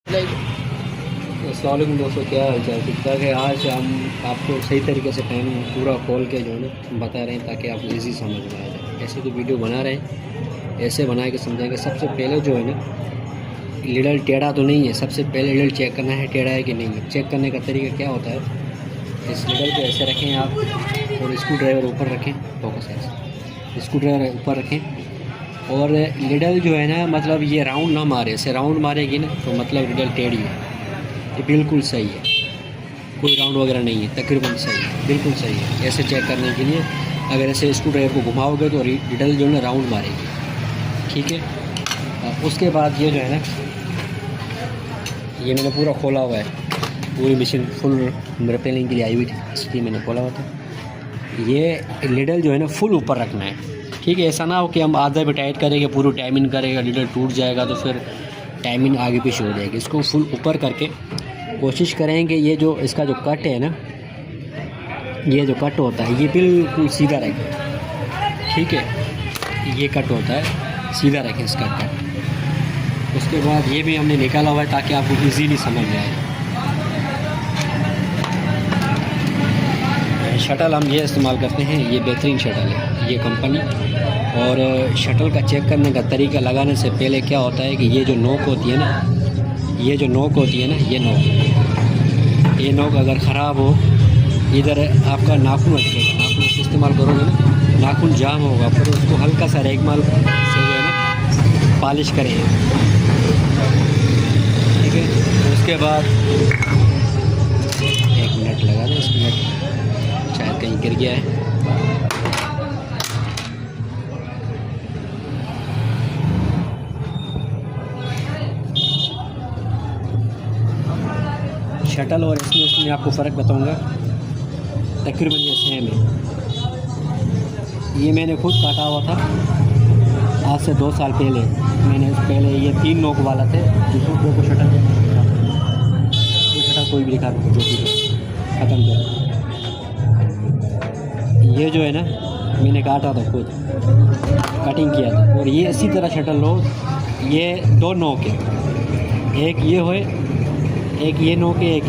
अस्सलाम वालेकुम दोस्तों, क्या हाल चाल? ठीक ठाक है। आज हम आपको सही तरीके से पैन पूरा खोल के जो है ना बता रहे हैं ताकि आपको इजी समझ में आ जाए। ऐसे तो वीडियो बना रहे हैं, ऐसे बना के समझाएंगे। सबसे पहले जो है ना लीडल टेढ़ा तो नहीं है, सबसे पहले लीडल चेक करना है टेढ़ा है कि नहीं है। चेक करने का तरीका क्या होता है, इस लीडल को ऐसे रखें आप और स्क्रू ड्राइवर ऊपर रखें, फोकस ऐसे स्क्रू ड्राइवर ऊपर रखें और लीडल जो है ना मतलब ये राउंड ना मारे, ऐसे राउंड मारेगी ना तो मतलब लीडल टेढ़ी है। ये बिल्कुल सही है, कोई राउंड वगैरह नहीं है, तकरीबन सही है, बिल्कुल सही है। ऐसे चेक करने के लिए अगर ऐसे स्क्रू ड्राइवर को घुमाओगे तो लीडल जो है ना राउंड मारेगी, ठीक है। उसके बाद ये जो है ना ये मैंने पूरा खोला हुआ है, पूरी मशीन फुल रिपेयरिंग के लिए आई हुई थी, इसलिए मैंने खोला हुआ था। ये लीडल जो है ना फुल ऊपर रखना है, ठीक है। ऐसा ना हो कि हम आधा भी टाइट करेंगे, पूरी टाइमिंग करेगा, लीडल टूट जाएगा तो फिर टाइमिंग आगे पीछे हो जाएगी। इसको फुल ऊपर करके कोशिश करेंगे ये जो इसका जो कट है ना, ये जो कट होता है ये बिल्कुल सीधा रखें, ठीक है। ये कट होता है, सीधा रखें इसका कट। उसके बाद ये भी हमने निकाला हुआ है ताकि आपको इजीली समझ में आए। शटल हम ये इस्तेमाल करते हैं, ये बेहतरीन शटल है, ये कंपनी। और शटल का चेक करने का तरीका लगाने से पहले क्या होता है कि ये जो नोक होती है ना, ये जो नोक होती है ना, ये नोक अगर ख़राब हो, इधर आपका नाखून अटकेगा, नाखून से इस्तेमाल करोगे ना नाखून जाम होगा, फिर उसको हल्का सा रेगमाल से जो है ना पॉलिश करें, ठीक है। उसके बाद 1 मिनट लगा दें, 10 मिनट शायद कहीं गिर गया है। शटल और इसमें आपको फ़र्क बताऊंगा, तकरीबन ये सेम है। ये मैंने खुद काटा हुआ था आज से 2 साल पहले। पहले ये 3 नोक वाला थे, जिसको को शटल कोई भी दिखा जो ख़त्म कर। ये जो है ना मैंने काटा था, खुद कटिंग किया था। और ये इसी तरह शटल लो, ये 2 नोक है, एक ये होए, एक ये नोक है, एक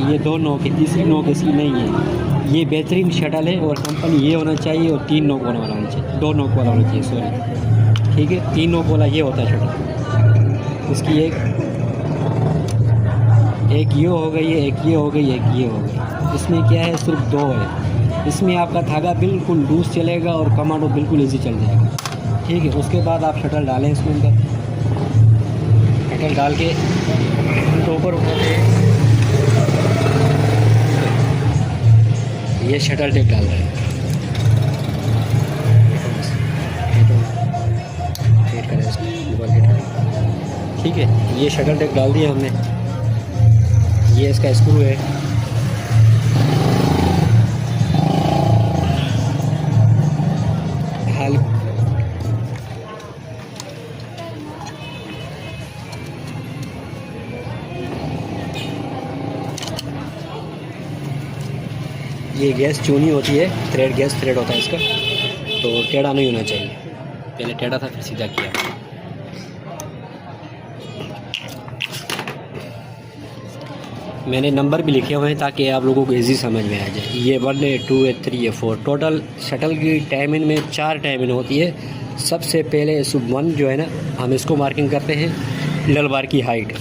ये 2 नोक है, तीसरी नोक इसकी नहीं है। ये बेहतरीन शटल है और कंपनी ये होना चाहिए, और 3 नोक वाला होना चाहिए, 2 नोक वाला होना चाहिए, सॉरी, ठीक है। 3 नोक वाला ये होता है शटल। इसकी एक ये हो गई है, एक ये हो गई, एक ये हो गई। इसमें क्या है, सिर्फ 2 है। इसमें आपका धागा बिल्कुल लूज चलेगा और कमांडो बिल्कुल ईजी चल जाएगा, ठीक है। उसके बाद आप शटल डालें इसमें अंदर, शटल डाल के ऊपर ये शटल टेप डाल रहे हैं, ठीक है। ये शटल टेप डाल दिया हमने, ये इसका स्क्रू है, हाल ये गैस चूनी होती है, थ्रेड गैस थ्रेड होता है इसका, तो टेढ़ा नहीं होना चाहिए। पहले टेढ़ा था फिर सीधा किया। मैंने नंबर भी लिखे हुए हैं ताकि आप लोगों को इजी समझ में आ जाए। ये 1 है, 2 है, 3 है, 4 टोटल शटल की टाइमिंग में 4 टाइमिंग होती है। सबसे पहले 1 जो है ना हम इसको मार्किंग करते हैं, लीडल बार की हाइट,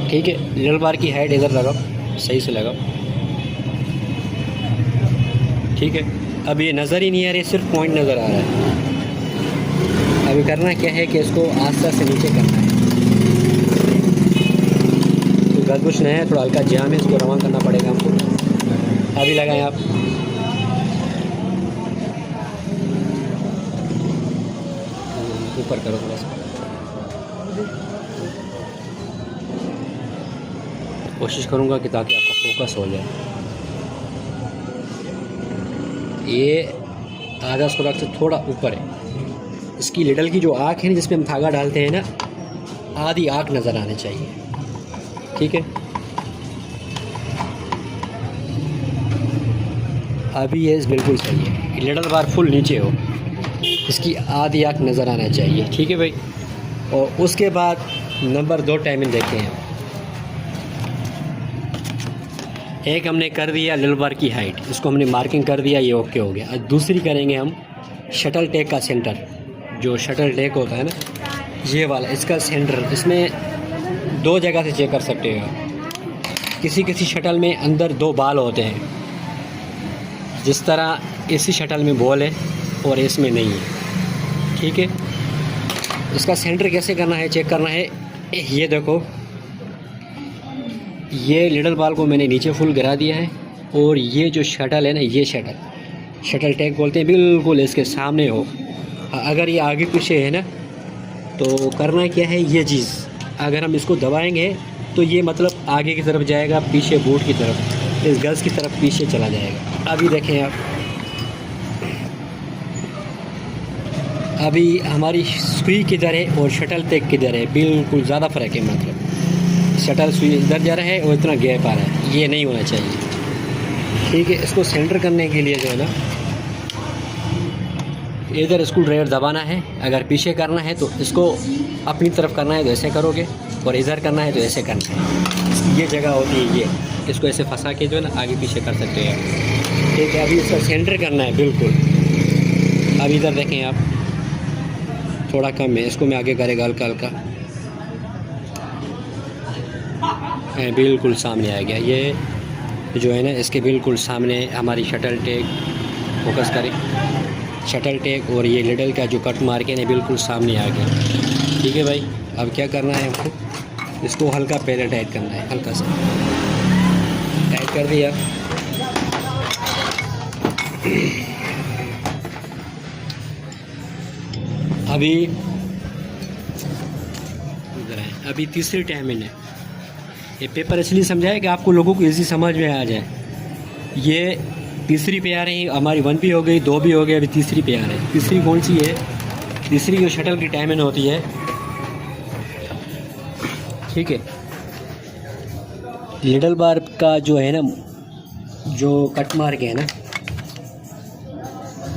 ठीक है। लीडल बार की हाइट इधर लगाओ, सही से लगाओ, ठीक है। अब ये नज़र ही नहीं आ रही, सिर्फ पॉइंट नज़र आ रहा है। अभी करना क्या है कि इसको आस्ते से नीचे करना है, तो गजबुश नहीं है, थोड़ा हल्का जाम है, इसको रवां करना पड़ेगा हमको। अभी लगाएं आप, ऊपर करो थोड़ा सा, कोशिश करूँगा कि ताकि आपका फोकस हो जाए। ये आधा सुराख से थोड़ा ऊपर है। इसकी लीडल की जो आँख है ना, जिसमें हम धागा डालते हैं ना, आधी आँख नज़र आनी चाहिए, ठीक है। अभी ये बिल्कुल सही है, लीडल बार फुल नीचे हो, इसकी आधी आँख नज़र आना चाहिए, ठीक है भाई। और उसके बाद नंबर 2 टाइमिंग देखें हम। एक हमने कर दिया लिल बार की हाइट, इसको हमने मार्किंग कर दिया, ये ओके हो गया। अब दूसरी करेंगे हम शटल टेक का सेंटर, जो शटल टेक होता है ना ये वाला, इसका सेंटर। इसमें 2 जगह से चेक कर सकते हो। किसी किसी शटल में अंदर 2 बाल होते हैं, जिस तरह इसी शटल में बॉल है और इसमें नहीं है, ठीक है। इसका सेंटर कैसे करना है, चेक करना है। ये देखो, ये लिडल बाल को मैंने नीचे फुल गिरा दिया है, और ये जो शटल है ना, ये शटल टैग बोलते हैं, बिल्कुल इसके सामने हो। अगर ये आगे पीछे है ना, तो करना क्या है, ये चीज़ अगर हम इसको दबाएंगे तो ये मतलब आगे की तरफ जाएगा, पीछे बूट की तरफ, इस गज़ की तरफ पीछे चला जाएगा। अभी देखें आप, अभी हमारी सुई किधर है और शटल टेक किधर है, बिल्कुल ज़्यादा फ़र्क है। मतलब शटल सुई इधर जा रहा है और इतना गैप आ रहा है, ये नहीं होना चाहिए, ठीक है। इसको सेंटर करने के लिए जो है ना, इधर स्क्रू ड्राइवर दबाना है। अगर पीछे करना है तो इसको अपनी तरफ करना है तो ऐसे करोगे, और इधर करना है तो ऐसे करना है। ये जगह होती है, ये इसको ऐसे फंसा के जो है ना आगे पीछे कर सकते हैं, ठीक है। अभी इसका सेंटर करना है बिल्कुल। अब इधर देखें आप, थोड़ा कम है, इसको मैं आगे करेगा हल्का हल्का, बिल्कुल सामने आ गया। ये जो है ना, इसके बिल्कुल सामने हमारी शटल टेक, फोकस करें, शटल टेक और ये लिडल का जो कट मार के ना बिल्कुल सामने आ गया, ठीक है भाई। अब क्या करना है हमको, इसको हल्का पहले टाइट करना है, हल्का सा टाइट कर दिया। अभी तीसरी टाइमिंग है। ये पेपर इसलिए समझाया कि आपको लोगों को इजी समझ में आ जाए। ये तीसरी पे आ रही है हमारी, 1 भी हो गई, 2 भी हो गई, अभी तीसरी पे आ रही है। तीसरी कौन सी है, तीसरी जो शटल की टाइमिंग होती है, ठीक है। लिडल बार का जो है ना, जो कट मार के है ना,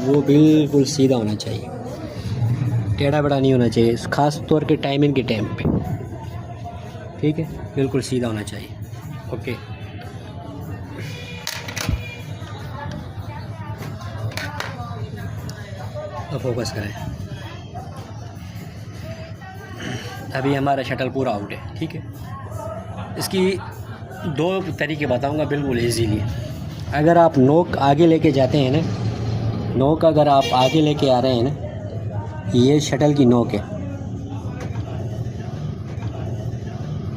वो बिल्कुल सीधा होना चाहिए, टेढ़ा बड़ा नहीं होना चाहिए, ख़ास तौर के टाइमिंग के टाइम पे, ठीक है। बिल्कुल सीधा होना चाहिए, ओके। अब फोकस करें। अभी हमारा शटल पूरा आउट है, ठीक है। इसकी 2 तरीके बताऊंगा बिल्कुल इजीली। अगर आप नोक आगे लेके जाते हैं ना, नोक अगर आप आगे लेके आ रहे हैं ना, ये शटल की नोक है,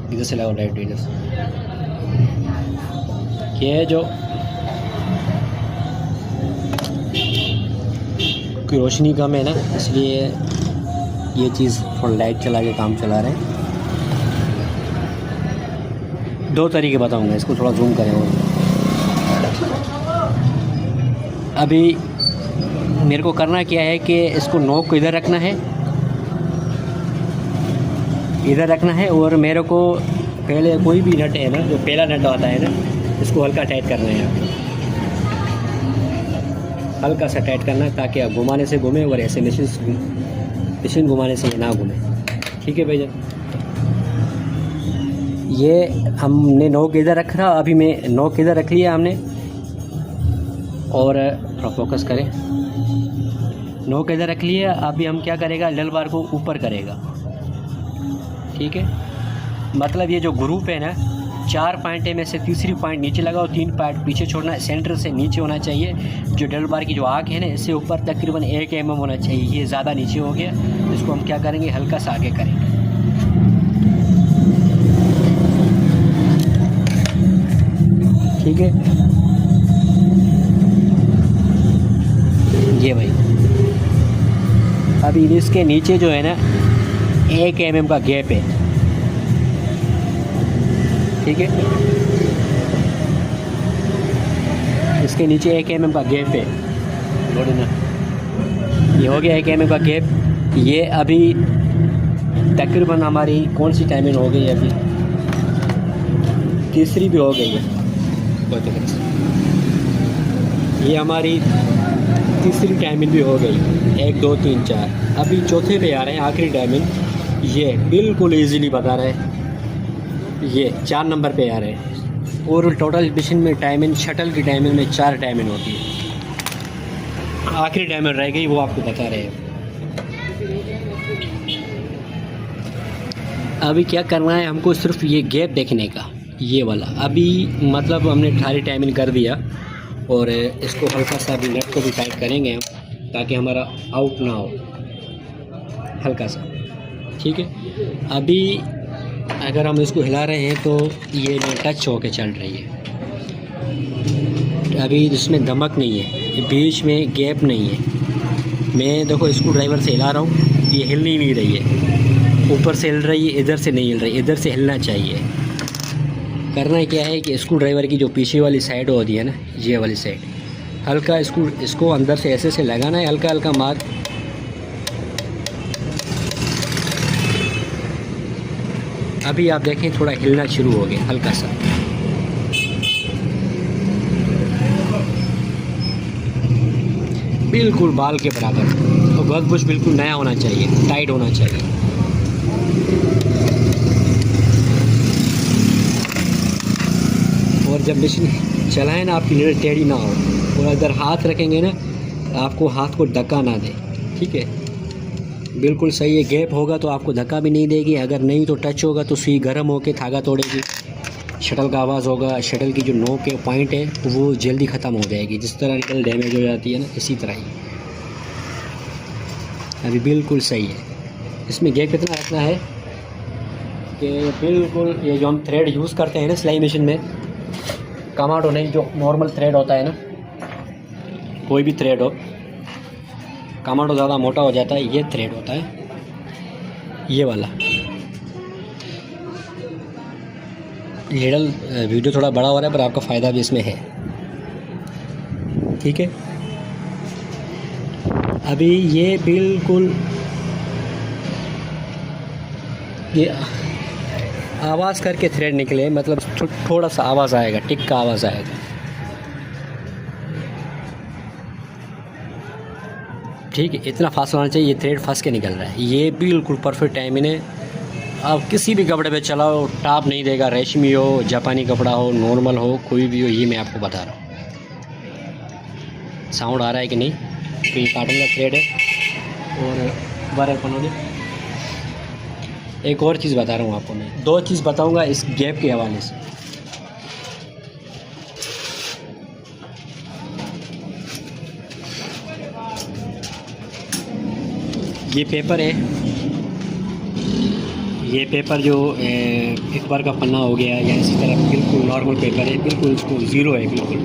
इधर से लगाओ राइट, इधर से। ये जो की रोशनी कम है ना, इसलिए ये चीज़ थोड़ा लाइट चला के काम चला रहे हैं। 2 तरीके बताऊंगा, इसको थोड़ा जूम करें। और अभी मेरे को करना क्या है कि इसको नोक को इधर रखना है, इधर रखना है, और मेरे को पहले कोई भी नट है ना, जो पहला नट आता है ना, इसको हल्का टाइट करना है आपको, हल्का सा टाइट करना है, ताकि आप घुमाने से घूमे और ऐसे मशीन घुमाने से ये ना घूमे, ठीक है भैया। ये हमने नोक इधर रख रहा, अभी मैं नोक इधर रख लिया हमने, और थोड़ा फोकस करें, नोक इधर रख लिया। अभी हम क्या करेगा, लिडल बार को ऊपर करेगा, ठीक है। मतलब ये जो ग्रुप है ना, 4 पॉइंट है, में से तीसरी पॉइंट नीचे लगाओ, 3 पॉइंट पीछे छोड़ना है, सेंटर से नीचे होना चाहिए। जो लिडल बार की जो आँख है ना, इससे ऊपर तकरीबन 1 mm होना चाहिए, ये ज़्यादा नीचे हो गया। इसको हम क्या करेंगे, हल्का सा आगे करेंगे, ठीक है। ये भाई अभी इसके नीचे जो है ना 1 mm का गैप है, ठीक है। इसके नीचे 1 mm का गैप है, थोड़ी ना, ये हो गया 1 mm का गैप। ये अभी तकरीबन हमारी कौन सी टाइमिंग हो गई, अभी तीसरी भी हो गई है। ये हमारी तीसरी डायमंड भी हो गई, 1 2 3 4। अभी चौथे पे आ रहे हैं, आखिरी डायमंड। ये बिल्कुल इजीली बता रहे हैं, ये 4 नंबर पे आ रहे हैं। और टोटल मिशन में डायमंड, शटल की डायमंड में 4 डायमंड होती है। आखिरी डायमंड रह गई, वो आपको बता रहे हैं। अभी क्या करना है हमको, सिर्फ ये गैप देखने का, ये वाला। अभी मतलब हमने 18 डायमंड कर दिया, और इसको हल्का सा भी नेट को भी टाइट करेंगे हम, ताकि हमारा आउट ना हो, हल्का सा। ठीक है, अभी अगर हम इसको हिला रहे हैं तो ये टच होके चल रही है। अभी इसमें धमक नहीं है, बीच में गैप नहीं है। मैं देखो स्क्रू ड्राइवर से हिला रहा हूँ, ये हिल नहीं रही है, ऊपर से हिल रही है, इधर से नहीं हिल रही, इधर से हिलना चाहिए। करना क्या है कि स्क्रू ड्राइवर की जो पीछे वाली साइड होती है ना, ये वाली साइड, हल्का इसको अंदर से ऐसे लगाना है, हल्का हल्का मार। अभी आप देखें थोड़ा हिलना शुरू हो गया, हल्का सा। बिल्कुल बाल के बराबर। तो वर्क बुश बिल्कुल नया होना चाहिए, टाइट होना चाहिए। और जब मशीन चलाएं ना, आपकी लीड टेढ़ी ना हो, और अगर हाथ रखेंगे ना, आपको हाथ को धक्का ना दे। ठीक है, बिल्कुल सही है। गैप होगा तो आपको धक्का भी नहीं देगी, अगर नहीं तो टच होगा तो सुई गर्म होकर धागा तोड़ेगी, शटल का आवाज़ होगा, शटल की जो नोक के पॉइंट है वो जल्दी ख़त्म हो जाएगी। जिस तरह निकल डैमेज हो जाती है ना, इसी तरह ही। अभी बिल्कुल सही है। इसमें गैप कितना रखना है कि बिल्कुल ये जो हम थ्रेड यूज़ करते हैं ना सिलाई मशीन में, कमांडो नहीं, जो नॉर्मल थ्रेड होता है ना, कोई भी थ्रेड हो, कमांडो ज़्यादा मोटा हो जाता है, ये थ्रेड होता है ये वाला। नीडल वीडियो थोड़ा बड़ा हो रहा है, पर आपका फ़ायदा भी इसमें है। ठीक है, अभी ये बिल्कुल ये आवाज़ करके थ्रेड निकले, मतलब थोड़ा सा आवाज़ आएगा, टिक का आवाज़ आएगा। ठीक है, इतना फास्ट होना चाहिए। ये थ्रेड फंस के निकल रहा है, ये बिल्कुल परफेक्ट टाइमिंग है। आप किसी भी कपड़े पे चलाओ, टाप नहीं देगा, रेशमी हो, जापानी कपड़ा हो, नॉर्मल हो, कोई भी हो, ये मैं आपको बता रहा हूँ। साउंड आ रहा है कि नहीं? तो ये काटन का थ्रेड है। और बारह पनों एक और चीज़ बता रहा हूँ आपको मैं, 2 चीज़ बताऊँगा इस गैप के हवाले से। ये पेपर है, ये पेपर जो एक बार का पन्ना हो गया या इसी तरह बिल्कुल नॉर्मल पेपर है, बिल्कुल इसको ज़ीरो है बिल्कुल।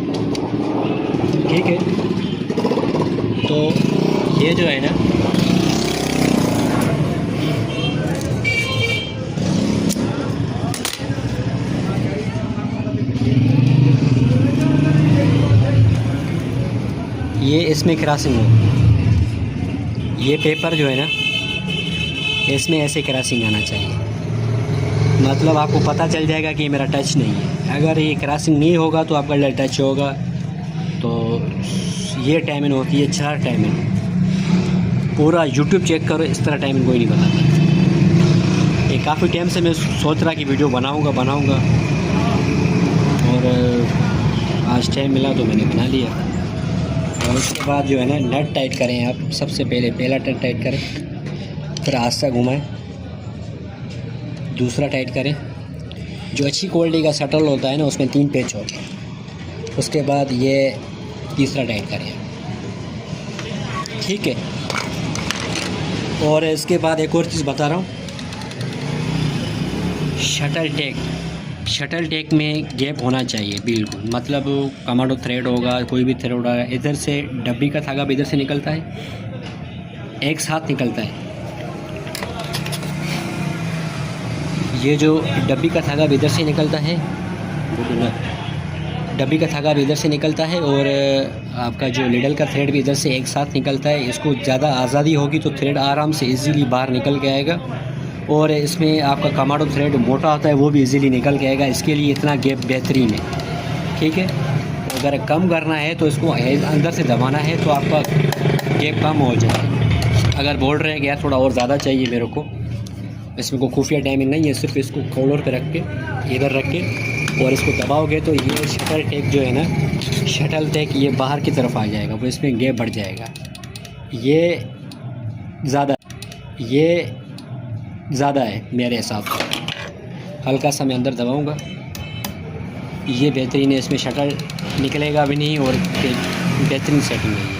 ठीक है, तो ये जो है ना, ये इसमें क्रॉसिंग हो, ये पेपर जो है ना, इसमें ऐसे क्रॉसिंग आना चाहिए। मतलब आपको पता चल जाएगा कि ये मेरा टच नहीं है। अगर ये क्रॉसिंग नहीं होगा तो आपका टच होगा। तो ये टाइमिंग होती है 4 टाइमिंग। पूरा यूट्यूब चेक करो, इस तरह टाइमिंग कोई नहीं बताता। ये काफ़ी टाइम से मैं सोच रहा कि वीडियो बनाऊंगा और आज टाइम मिला तो मैंने बना लिया। और उसके बाद जो है ना, नट टाइट करें आप। सबसे पहला नट टाइट करें, फिर आस्ता घुमाएं, दूसरा टाइट करें। जो अच्छी क्वालिटी का शटल होता है ना, उसमें 3 पेच होते हैं। उसके बाद ये तीसरा टाइट करें। ठीक है, और इसके बाद एक और चीज़ बता रहा हूँ, शटल टेक में गैप होना चाहिए बिल्कुल। मतलब कमांडो थ्रेड होगा, कोई भी थ्रेड होगा, इधर से डब्बी का धागा भी इधर से निकलता है, एक साथ निकलता है। ये जो डब्बी का धागा भी इधर से निकलता है, डब्बी का धागा भी इधर से निकलता है, और आपका जो लीडल का थ्रेड भी इधर से एक साथ निकलता है। इसको ज़्यादा आज़ादी होगी तो थ्रेड आराम से इजीली बाहर निकल के आएगा। और इसमें आपका कमांडो थ्रेड मोटा होता है, वो भी इजीली निकल के आएगा। इसके लिए इतना गैप बेहतरीन है। ठीक है, अगर कम करना है तो इसको अंदर से दबाना है तो आपका गैप कम हो जाए। अगर बोल रहे हैं कि यार थोड़ा और ज़्यादा चाहिए मेरे को, इसमें कोई खुफिया टाइमिंग नहीं है, सिर्फ इसको कॉलर पे रख के इधर रख के और इसको दबाओगे तो ये शटल टेक जो है ना, शटल टेक ये बाहर की तरफ आ जाएगा, वो इसमें गैप बढ़ जाएगा। ये ज़्यादा है मेरे हिसाब से। हल्का सा मैं अंदर दबाऊंगा, ये बेहतरीन है, इसमें शटल निकलेगा भी नहीं और बेहतरीन सेटिंग है ये।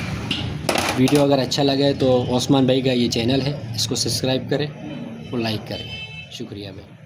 वीडियो अगर अच्छा लगे तो ओस्मान भाई का ये चैनल है, इसको सब्सक्राइब करें और लाइक करें। शुक्रिया भाई।